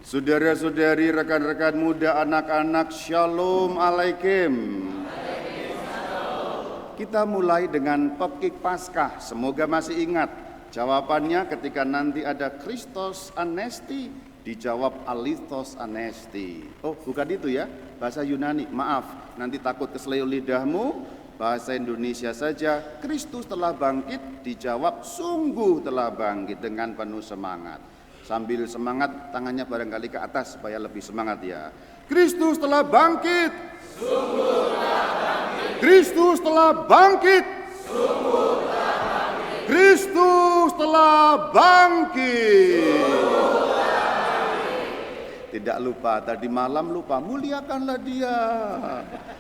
Saudara-saudari, rekan-rekan muda, anak-anak, Shalom Alaikum. Kita mulai dengan pekik Paskah. Semoga masih ingat jawabannya ketika nanti ada Christos Anesti, dijawab Alithos Anesti. Oh, bukan itu ya, bahasa Yunani. Maaf, nanti takut keseleo lidahmu. Bahasa Indonesia saja, Kristus telah bangkit, dijawab sungguh telah bangkit dengan penuh semangat. Sambil semangat, tangannya barangkali ke atas supaya lebih semangat ya. Kristus telah bangkit. Sungguh telah bangkit. Kristus telah bangkit. Sungguh telah bangkit. Kristus telah bangkit. Sungguh telah bangkit. Tidak lupa, tadi malam lupa, muliakanlah dia.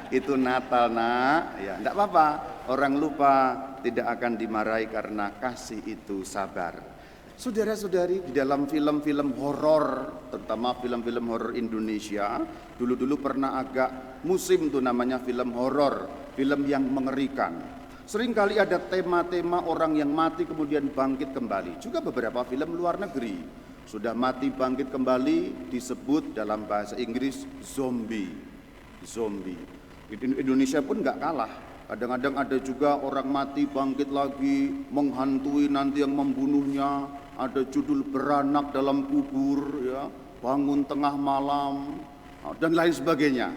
Itu Natal nak, ya tidak apa-apa. Orang lupa tidak akan dimarahi karena kasih itu sabar. Saudara-saudari, di dalam film-film horor, terutama film-film horor Indonesia, dulu-dulu pernah agak musim tuh namanya film horor, film yang mengerikan. Seringkali ada tema-tema orang yang mati kemudian bangkit kembali. Juga beberapa film luar negeri sudah mati bangkit kembali disebut dalam bahasa Inggris zombie. Indonesia pun nggak kalah. Kadang-kadang ada juga orang mati bangkit lagi, menghantui nanti yang membunuhnya. Ada judul beranak dalam kubur, ya, bangun tengah malam, dan lain sebagainya.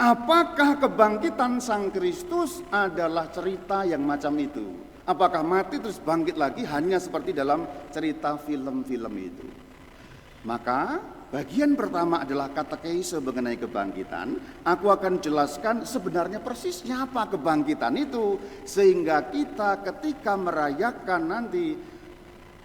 Apakah kebangkitan Sang Kristus adalah cerita yang macam itu? Apakah mati terus bangkit lagi hanya seperti dalam cerita film-film itu? Maka bagian pertama adalah katekese mengenai kebangkitan. Aku akan jelaskan sebenarnya persisnya apa kebangkitan itu, sehingga kita ketika merayakan nanti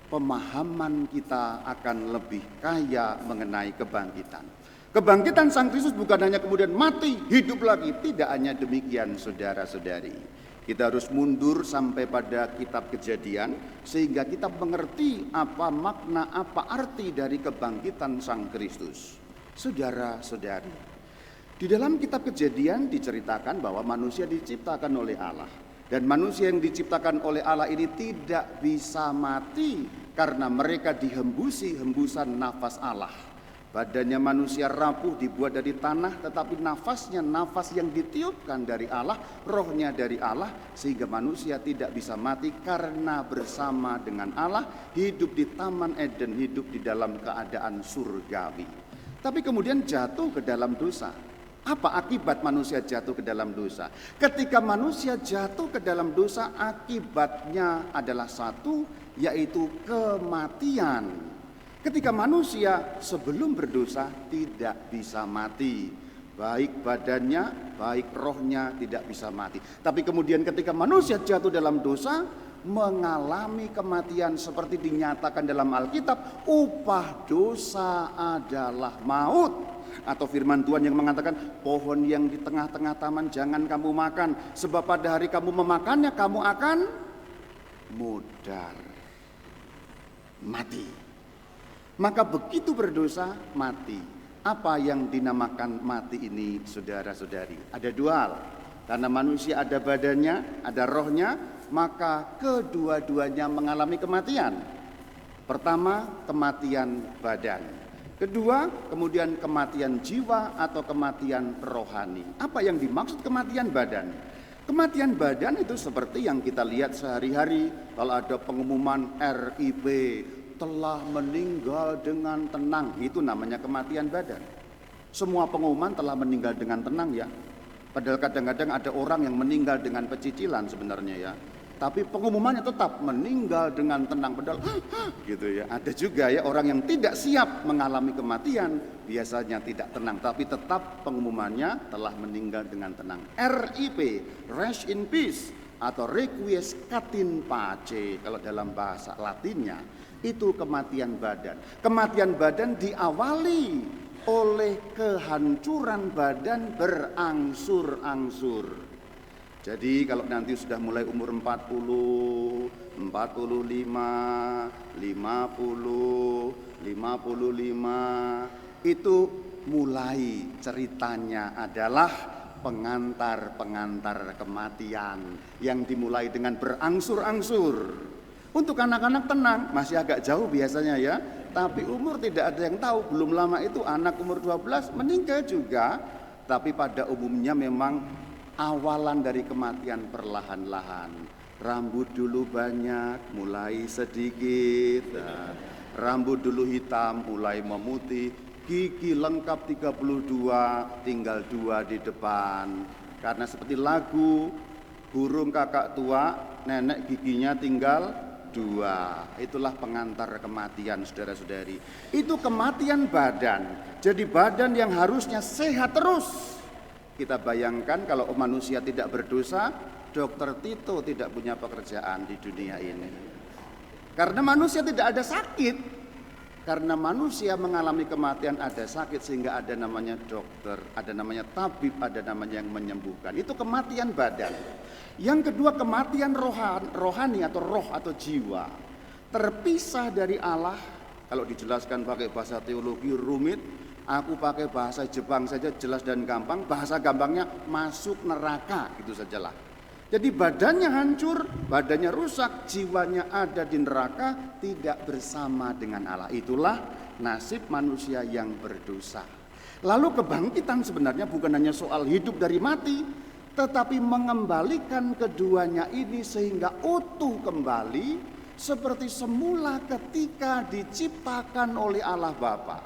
pemahaman kita akan lebih kaya mengenai kebangkitan. Kebangkitan Sang Kristus bukan hanya kemudian mati, hidup lagi. Tidak hanya demikian, saudara-saudari. Kita harus mundur sampai pada kitab Kejadian sehingga kita mengerti apa makna, apa arti dari kebangkitan Sang Kristus. Saudara-saudari, di dalam kitab Kejadian diceritakan bahwa manusia diciptakan oleh Allah. Dan manusia yang diciptakan oleh Allah ini tidak bisa mati karena mereka dihembusi hembusan nafas Allah. Badannya manusia rapuh dibuat dari tanah, tetapi nafasnya nafas yang ditiupkan dari Allah, rohnya dari Allah, sehingga manusia tidak bisa mati karena bersama dengan Allah, hidup di Taman Eden, hidup di dalam keadaan surgawi. Tapi kemudian jatuh ke dalam dosa. Apa akibat manusia jatuh ke dalam dosa? Ketika manusia jatuh ke dalam dosa, akibatnya adalah satu, yaitu kematian. Ketika manusia sebelum berdosa tidak bisa mati, baik badannya, baik rohnya tidak bisa mati. Tapi kemudian ketika manusia jatuh dalam dosa, mengalami kematian seperti dinyatakan dalam Alkitab, upah dosa adalah maut. Atau firman Tuhan yang mengatakan, pohon yang di tengah-tengah taman jangan kamu makan, sebab pada hari kamu memakannya kamu akan mudar, mati. Maka begitu berdosa mati. Apa yang dinamakan mati ini, saudara-saudari? Ada dua hal. Karena manusia ada badannya, ada rohnya, maka kedua-duanya mengalami kematian. Pertama, kematian badan. Kedua, kemudian kematian jiwa atau kematian rohani. Apa yang dimaksud kematian badan? Kematian badan itu seperti yang kita lihat sehari-hari. Kalau ada pengumuman RIP, telah meninggal dengan tenang, itu namanya kematian badan. Semua pengumuman telah meninggal dengan tenang ya. Padahal kadang-kadang ada orang yang meninggal dengan pecicilan sebenarnya ya. Tapi pengumumannya tetap meninggal dengan tenang, padahal gitu ya. Ada juga ya orang yang tidak siap mengalami kematian, biasanya tidak tenang, tapi tetap pengumumannya telah meninggal dengan tenang. RIP, rest in peace, atau requiescat in pace kalau dalam bahasa Latinnya, itu kematian badan. Kematian badan diawali oleh kehancuran badan berangsur-angsur. Jadi kalau nanti sudah mulai umur 40, 45, 50, 55, itu mulai ceritanya adalah pengantar-pengantar kematian yang dimulai dengan berangsur-angsur. Untuk anak-anak tenang, masih agak jauh biasanya ya. Tapi umur tidak ada yang tahu, belum lama itu anak umur 12 meninggal juga. Tapi pada umumnya memang awalan dari kematian perlahan-lahan. Rambut dulu banyak, mulai sedikit. Nah, rambut dulu hitam, mulai memutih. Gigi lengkap 32, tinggal 2 di depan. Karena seperti lagu, burung kakak tua, nenek giginya tinggal 2. Itulah pengantar kematian, saudara-saudari. Itu kematian badan. Jadi badan yang harusnya sehat terus. Kita bayangkan kalau manusia tidak berdosa, Dokter Tito tidak punya pekerjaan di dunia ini. Karena manusia tidak ada sakit. Karena manusia mengalami kematian ada sakit, sehingga ada namanya dokter, ada namanya tabib, ada namanya yang menyembuhkan. Itu kematian badan. Yang kedua, kematian rohani atau roh atau jiwa. Terpisah dari Allah. Kalau dijelaskan pakai bahasa teologi rumit, aku pakai bahasa Jepang saja jelas dan gampang. Bahasa gampangnya masuk neraka, gitu sajalah. Jadi badannya hancur, badannya rusak, jiwanya ada di neraka, tidak bersama dengan Allah. Itulah nasib manusia yang berdosa. Lalu kebangkitan sebenarnya bukan hanya soal hidup dari mati, tetapi mengembalikan keduanya ini sehingga utuh kembali seperti semula ketika diciptakan oleh Allah Bapa.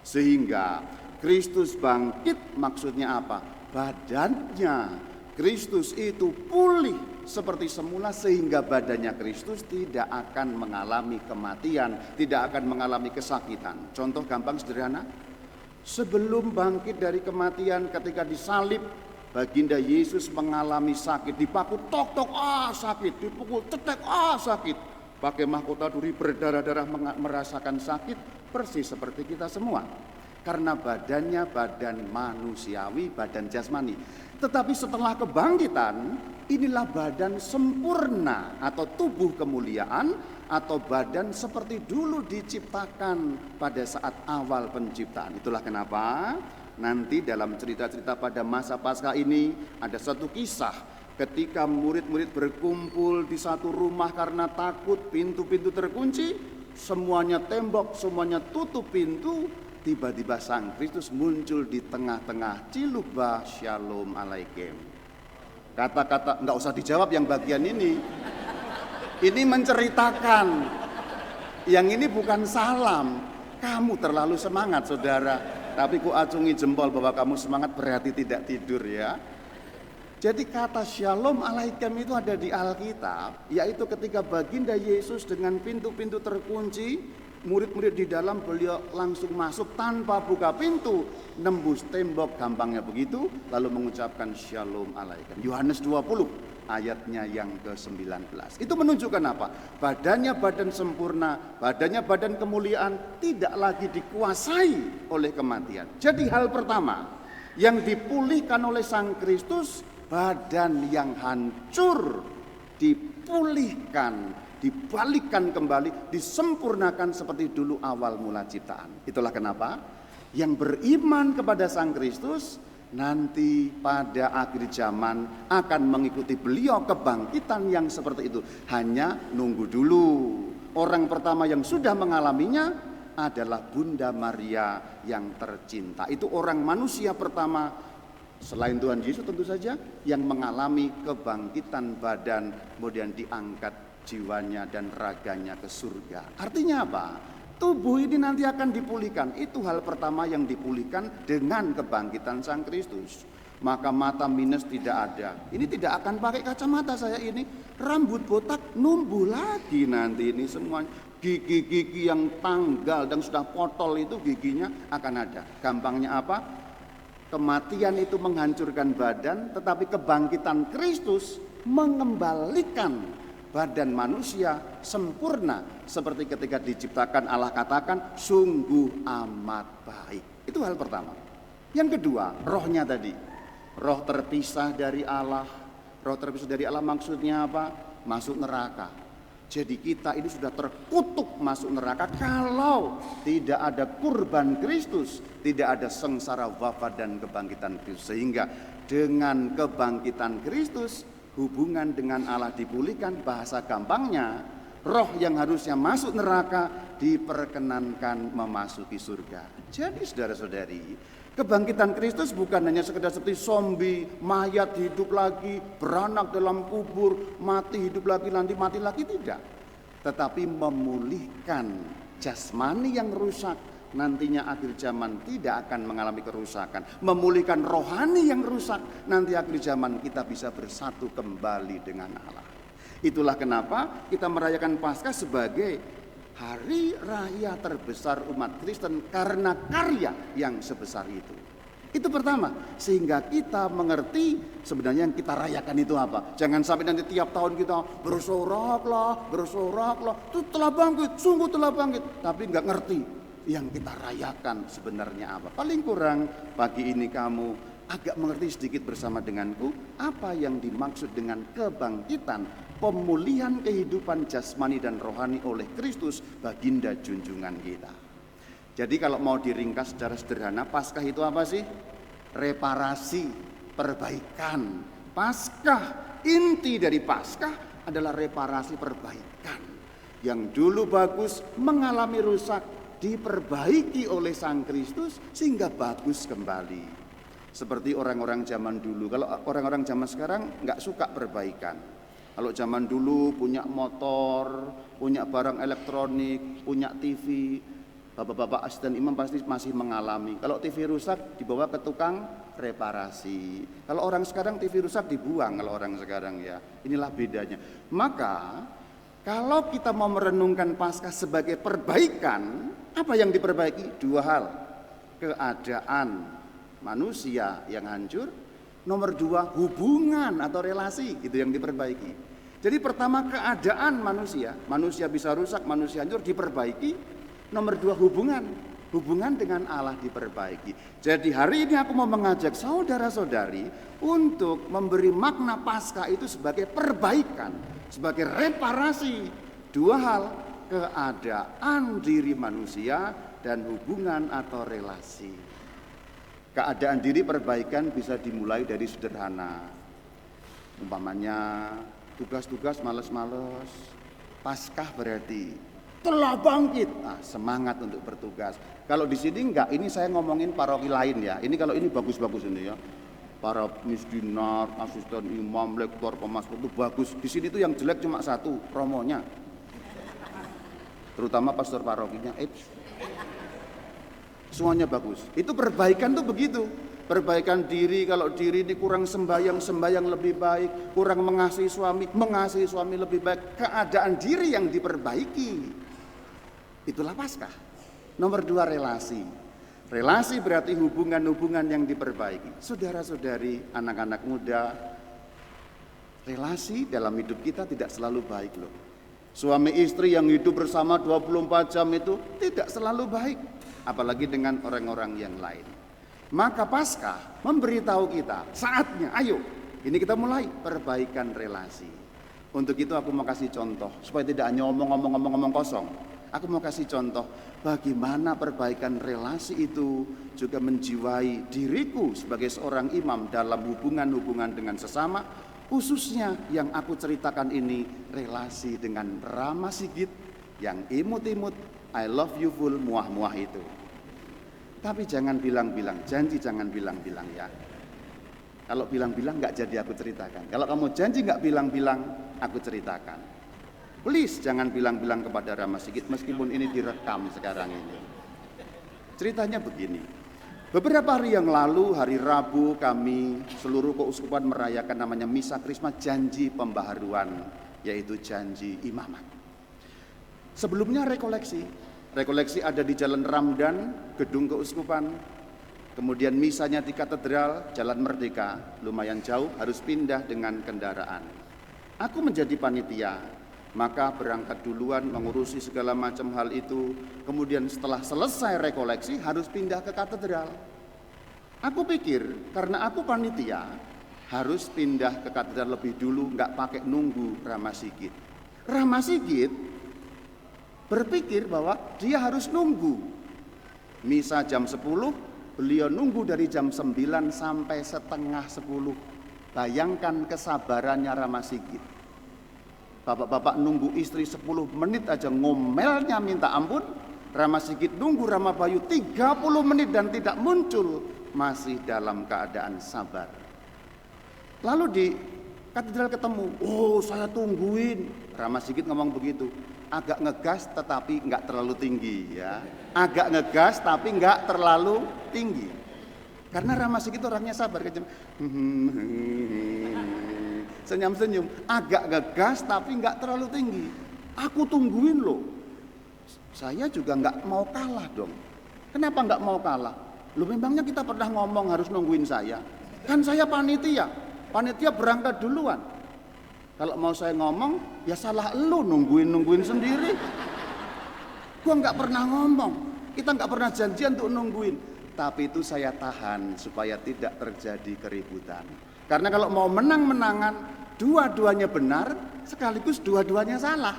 Sehingga Kristus bangkit, maksudnya apa? Badannya Kristus itu pulih seperti semula, sehingga badannya Kristus tidak akan mengalami kematian, tidak akan mengalami kesakitan. Contoh gampang sederhana, sebelum bangkit dari kematian ketika disalib, baginda Yesus mengalami sakit, dipaku tok-tok, sakit, dipukul cetek, sakit, pakai mahkota duri berdarah-darah, merasakan sakit persis seperti kita semua. Karena badannya badan manusiawi, badan jasmani. Tetapi setelah kebangkitan, inilah badan sempurna atau tubuh kemuliaan atau badan seperti dulu diciptakan pada saat awal penciptaan. Itulah kenapa nanti dalam cerita-cerita pada masa Paskah ini ada satu kisah ketika murid-murid berkumpul di satu rumah karena takut pintu-pintu terkunci, semuanya tembok, semuanya tutup pintu. Tiba-tiba Sang Kristus muncul di tengah-tengah, Cilubah Shalom Alaikum. Kata-kata nggak usah dijawab yang bagian ini. Ini menceritakan. Yang ini bukan salam. Kamu terlalu semangat, saudara. Tapi ku acungi jempol bahwa kamu semangat, berarti tidak tidur ya. Jadi kata Shalom Alaikum itu ada di Alkitab, yaitu ketika baginda Yesus dengan pintu-pintu terkunci, murid-murid di dalam, beliau langsung masuk tanpa buka pintu, nembus tembok, gampangnya begitu, lalu mengucapkan Shalom Alaikum. Yohanes 20 ayatnya yang ke-19. Itu menunjukkan apa? Badannya badan sempurna, badannya badan kemuliaan, tidak lagi dikuasai oleh kematian. Jadi hal pertama yang dipulihkan oleh Sang Kristus, badan yang hancur dipulihkan, dibalikkan kembali, disempurnakan seperti dulu awal mula ciptaan. Itulah kenapa yang beriman kepada Sang Kristus nanti pada akhir zaman akan mengikuti beliau kebangkitan yang seperti itu. Hanya nunggu dulu. Orang pertama yang sudah mengalaminya adalah Bunda Maria yang tercinta. Itu orang manusia pertama selain Tuhan Yesus tentu saja yang mengalami kebangkitan badan, kemudian diangkat jiwanya dan raganya ke surga. Artinya apa? Tubuh ini nanti akan dipulihkan. Itu hal pertama yang dipulihkan dengan kebangkitan Sang Kristus. Maka mata minus tidak ada. Ini tidak akan pakai kacamata saya ini. Rambut botak numbuh lagi nanti ini semuanya. Gigi-gigi yang tanggal dan sudah potol itu giginya akan ada. Gampangnya apa? Kematian itu menghancurkan badan, tetapi kebangkitan Kristus mengembalikan badan manusia sempurna seperti ketika diciptakan Allah katakan sungguh amat baik. Itu hal pertama. Yang kedua, rohnya tadi. Roh terpisah dari Allah. Roh terpisah dari Allah maksudnya apa? Masuk neraka. Jadi kita ini sudah terkutuk masuk neraka kalau tidak ada kurban Kristus, tidak ada sengsara wafat dan kebangkitan Kristus. Sehingga dengan kebangkitan Kristus hubungan dengan Allah dipulihkan. Bahasa gampangnya, roh yang harusnya masuk neraka diperkenankan memasuki surga. Jadi saudara-saudari, kebangkitan Kristus bukan hanya sekedar seperti zombie, mayat hidup lagi, beranak dalam kubur, mati hidup lagi, nanti mati lagi, tidak. Tetapi memulihkan jasmani yang rusak, nantinya akhir zaman tidak akan mengalami kerusakan. Memulihkan rohani yang rusak, nanti akhir zaman kita bisa bersatu kembali dengan Allah. Itulah kenapa kita merayakan Paskah sebagai hari raya terbesar umat Kristen karena karya yang sebesar itu. Itu pertama, sehingga kita mengerti sebenarnya yang kita rayakan itu apa. Jangan sampai nanti tiap tahun kita bersoraklah, itu telah bangkit, sungguh telah bangkit, tapi nggak ngerti yang kita rayakan sebenarnya apa. Paling kurang pagi ini kamu agak mengerti sedikit bersama denganku apa yang dimaksud dengan kebangkitan, pemulihan kehidupan jasmani dan rohani oleh Kristus, baginda junjungan kita. Jadi kalau mau diringkas secara sederhana, Paskah itu apa sih? Reparasi, perbaikan. Paskah, inti dari Paskah adalah reparasi, perbaikan. Yang dulu bagus mengalami rusak, diperbaiki oleh Sang Kristus sehingga bagus kembali. Seperti orang-orang zaman dulu. Kalau orang-orang zaman sekarang nggak suka perbaikan. Kalau zaman dulu punya motor, punya barang elektronik, punya TV, bapak-bapak asisten imam pasti masih mengalami. Kalau TV rusak dibawa ke tukang reparasi. Kalau orang sekarang TV rusak dibuang kalau orang sekarang ya. Inilah bedanya. Maka kalau kita mau merenungkan Paskah sebagai perbaikan, apa yang diperbaiki? Dua hal. Keadaan manusia yang hancur. Nomor dua, hubungan atau relasi, itu yang diperbaiki. Jadi pertama keadaan manusia bisa rusak, manusia hancur, diperbaiki. Nomor dua, hubungan dengan Allah diperbaiki. Jadi hari ini aku mau mengajak saudara-saudari untuk memberi makna Paskah itu sebagai perbaikan, sebagai reparasi. Dua hal, keadaan diri manusia dan hubungan atau relasi. Keadaan diri perbaikan bisa dimulai dari sederhana. Umpamanya tugas-tugas males-males. Paskah berarti telah bangkit. Nah, semangat untuk bertugas. Kalau di sini enggak, ini saya ngomongin paroki lain ya. Ini kalau ini bagus-bagus ini ya. Para misdinar, asisten imam, lektor, pemasmur itu bagus. Di sini tuh yang jelek cuma satu, promonya. Terutama pastor parokinya. Semuanya bagus. Itu perbaikan tuh begitu. Perbaikan diri, kalau diri ini kurang sembahyang lebih baik, kurang mengasihi suami lebih baik. Keadaan diri yang diperbaiki. Itulah Paskah. Nomor dua, relasi. Relasi berarti hubungan-hubungan yang diperbaiki. Saudara-saudari, anak-anak muda, relasi dalam hidup kita tidak selalu baik loh. Suami istri yang hidup bersama 24 jam itu tidak selalu baik. Apalagi dengan orang-orang yang lain. Maka Paskah memberitahu kita, saatnya, ayo, ini kita mulai perbaikan relasi. Untuk itu aku mau kasih contoh, supaya tidak hanya ngomong kosong. Aku mau kasih contoh, bagaimana perbaikan relasi itu juga menjiwai diriku sebagai seorang imam dalam hubungan-hubungan dengan sesama. Khususnya yang aku ceritakan ini, relasi dengan Rama Sigit yang imut-imut, I love you full, muah-muah itu. Tapi jangan bilang-bilang, janji jangan bilang-bilang ya. Kalau bilang-bilang gak jadi aku ceritakan. Kalau kamu janji gak bilang-bilang, aku ceritakan. Please jangan bilang-bilang kepada Rama Sigit meskipun ini direkam sekarang ini. Ceritanya begini. Beberapa hari yang lalu, hari Rabu, kami seluruh keuskupan merayakan namanya Misa Krisma, janji pembaharuan, yaitu janji imamat. Sebelumnya rekoleksi ada di Jalan Ramdan, gedung keuskupan. Kemudian misanya di katedral, Jalan Merdeka, lumayan jauh, harus pindah dengan kendaraan. Aku menjadi panitia, maka berangkat duluan mengurusi segala macam hal itu. Kemudian setelah selesai rekoleksi harus pindah ke katedral. Aku pikir karena aku panitia harus pindah ke katedral lebih dulu, nggak pakai nunggu Rama Sigit. Rama Sigit berpikir bahwa dia harus nunggu. Misa jam 10, beliau nunggu dari jam 9 sampai setengah 10. Bayangkan kesabarannya Rama Sigit. Bapak-bapak nunggu istri 10 menit aja ngomelnya minta ampun. Rama Sigit nunggu Rama Bayu 30 menit dan tidak muncul, masih dalam keadaan sabar. Lalu di katedral ketemu, oh saya tungguin. Rama Sigit ngomong begitu, agak ngegas tetapi nggak terlalu tinggi ya. Agak ngegas tapi nggak terlalu tinggi. Karena Rama Sigit orangnya sabar, senyum-senyum, agak ngegas tapi nggak terlalu tinggi. Aku tungguin loh. Saya juga nggak mau kalah dong. Kenapa nggak mau kalah? Lu memangnya kita pernah ngomong harus nungguin saya? Kan saya panitia. Panitia berangkat duluan. Kalau mau saya ngomong, ya salah lu nungguin sendiri. Gua nggak pernah ngomong. Kita nggak pernah janjian untuk nungguin. Tapi itu saya tahan supaya tidak terjadi keributan. Karena kalau mau menang-menangan, dua-duanya benar, sekaligus dua-duanya salah.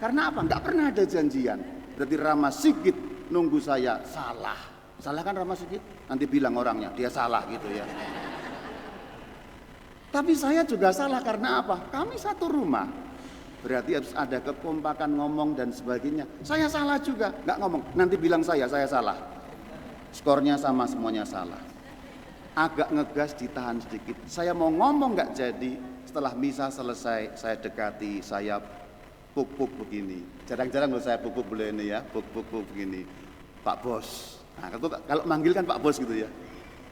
Karena apa? Nggak pernah ada janjian. Berarti Rama Sigit nunggu saya salah. Salah kan Rama Sigit? Nanti bilang orangnya, dia salah gitu ya. Tapi saya juga salah karena apa? Kami satu rumah. Berarti harus ada kekompakan ngomong dan sebagainya. Saya salah juga, nggak ngomong. Nanti bilang saya salah. Skornya sama, semuanya salah. Agak ngegas ditahan sedikit. Saya mau ngomong nggak jadi. Setelah misa selesai, saya dekati, saya puk-puk begini. Jarang-jarang loh saya puk-puk boleh ini ya, puk-puk begini. Pak Bos. Nah, kalau manggil kan Pak Bos gitu ya.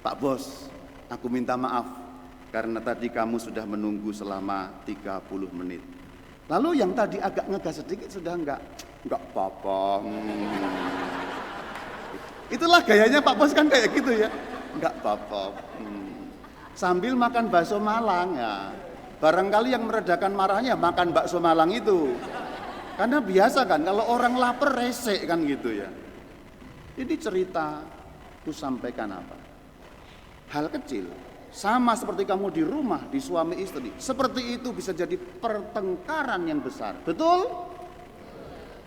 Pak Bos, aku minta maaf karena tadi kamu sudah menunggu selama 30 menit. Lalu yang tadi agak ngegas sedikit sudah enggak apa-apa. Itulah gayanya Pak Bos kan kayak gitu ya. Enggak apa-apa. Sambil makan bakso Malang ya. Barangkali yang meredakan marahnya makan bakso Malang itu. Karena biasa kan kalau orang lapar resek kan gitu ya. Ini cerita ku sampaikan apa? Hal kecil. Sama seperti kamu di rumah, di suami istri. Seperti itu bisa jadi pertengkaran yang besar. Betul?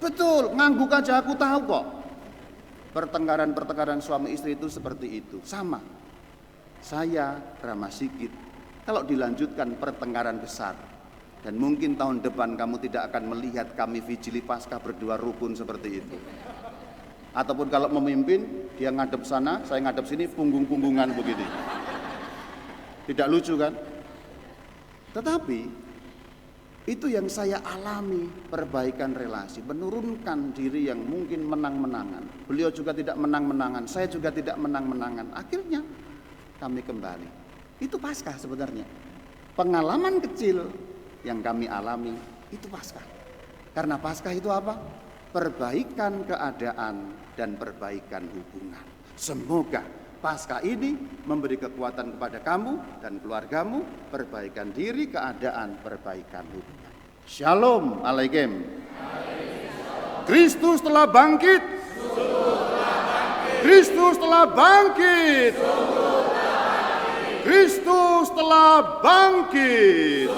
Betul, ngangguk aja aku tahu kok. Pertengkaran suami istri itu seperti itu. Sama. Saya, Rama Sigit, kalau dilanjutkan pertengkaran besar. Dan mungkin tahun depan kamu tidak akan melihat kami Vigili Paskah berdua rukun seperti itu. Ataupun kalau memimpin, dia ngadep sana, saya ngadep sini, punggung-punggungan begini. Tidak lucu kan? Tetapi itu yang saya alami, perbaikan relasi, menurunkan diri yang mungkin menang-menangan. Beliau juga tidak menang-menangan, saya juga tidak menang-menangan. Akhirnya kami kembali. Itu Paskah sebenarnya. Pengalaman kecil yang kami alami itu Paskah. Karena Paskah itu apa? Perbaikan keadaan dan perbaikan hubungan. Semoga Paskah ini memberi kekuatan kepada kamu dan keluargamu, perbaikan diri, keadaan, perbaikan hubungan. Shalom alaikum. Kristus telah bangkit. Kristus telah bangkit. Kristus telah bangkit.